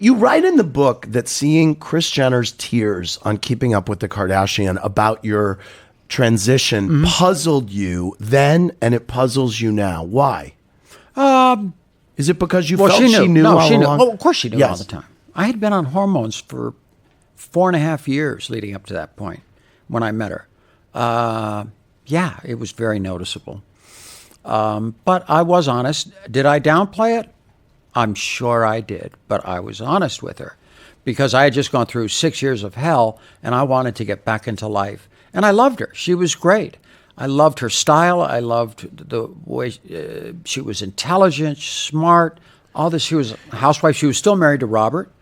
You write in the book that seeing Kris Jenner's tears on Keeping Up with the Kardashian about your transition puzzled you then, and it puzzles you now. Why? Is it because you felt she knew all along? Oh, of course she knew all the time. I had been on hormones for 4.5 years leading up to that point when I met her. Yeah, it was very noticeable. But I was honest. Did I downplay it? I'm sure I did, but I was honest with her because I had just gone through 6 years of hell and I wanted to get back into life. And I loved her. She was great. I loved her style. I loved the way she was intelligent, smart, all this. She was a housewife. She was still married to Robert.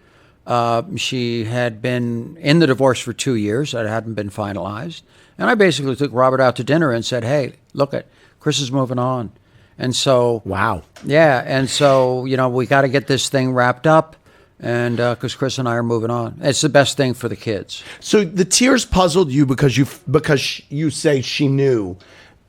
She had been in the divorce for 2 years. It hadn't been finalized. And I basically took Robert out to dinner and said, hey, look at Kris is moving on. And so, wow. Yeah. And so, you know, we got to get this thing wrapped up. And because Kris and I are moving on. It's the best thing for the kids. So the tears puzzled you because you say she knew.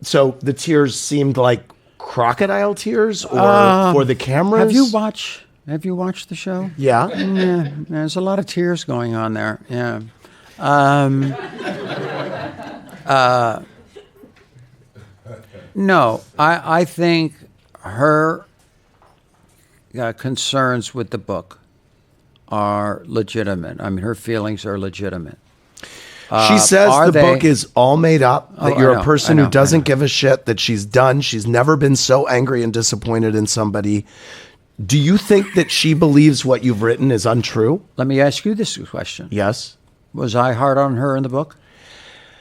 So the tears seemed like crocodile tears or for the cameras? Have you watched the show? Yeah. Yeah. There's a lot of tears going on there. Yeah. No, I think her concerns with the book are legitimate. I mean, her feelings are legitimate. She says the book is all made up, that you're a person who doesn't give a shit, that she's done. She's never been so angry and disappointed in somebody. Do you think that she believes what you've written is untrue? Let me ask you this question. Yes. Was I hard on her in the book?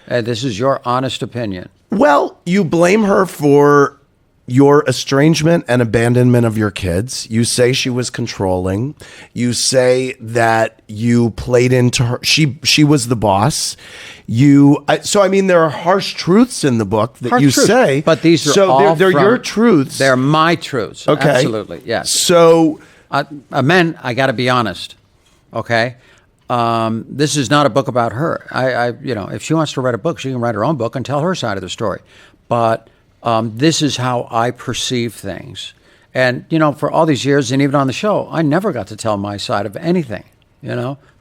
This is your honest opinion. Well, you blame her for your estrangement and abandonment of your kids. You say she was controlling. You say that you played into her. She was the boss. So I mean, there are harsh truths in the book that you say, but these are all they're your truths. They're my truths. Okay, absolutely, yes. So, men, I got to be honest. Okay, this is not a book about her. If she wants to write a book, she can write her own book and tell her side of the story. But this is how I perceive things. And, for all these years and even on the show, I never got to tell my side of anything.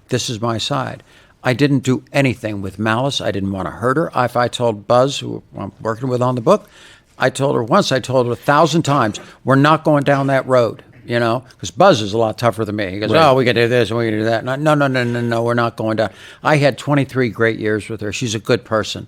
This is my side. I didn't do anything with malice. I didn't want to hurt her. If I told Buzz, who I'm working with on the book, I told her once, I told her 1,000 times, we're not going down that road, because Buzz is a lot tougher than me. He goes, right. We can do this and we can do that. No, we're not going down. I had 23 great years with her. She's a good person.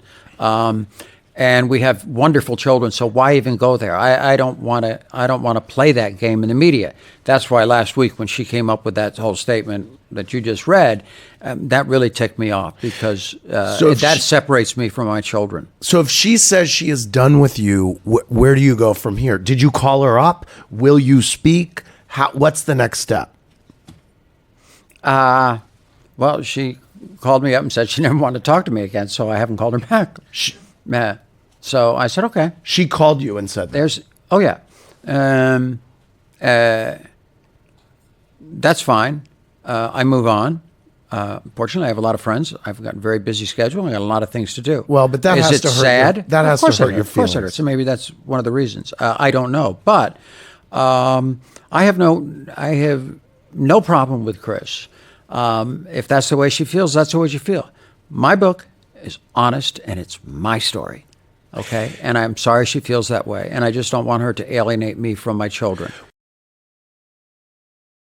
And we have wonderful children, so why even go there? I don't want to play that game in the media. That's why last week when she came up with that whole statement that you just read, that really ticked me off because that separates me from my children. So if she says she is done with you, where do you go from here? Did you call her up? Will you speak? What's the next step? Well, she called me up and said she never wanted to talk to me again, so I haven't called her back. So I said, okay. She called you and said that. That's fine. I move on. Fortunately, I have a lot of friends. I've got a very busy schedule. I got a lot of things to do. Well, but that has to hurt. Sad? That has to hurt your feelings. Of course it hurts. So maybe that's one of the reasons. I don't know, but I have no problem with Kris. If that's the way she feels, that's the way she feels. My book is honest, and it's my story, okay? And I'm sorry she feels that way, and I just don't want her to alienate me from my children.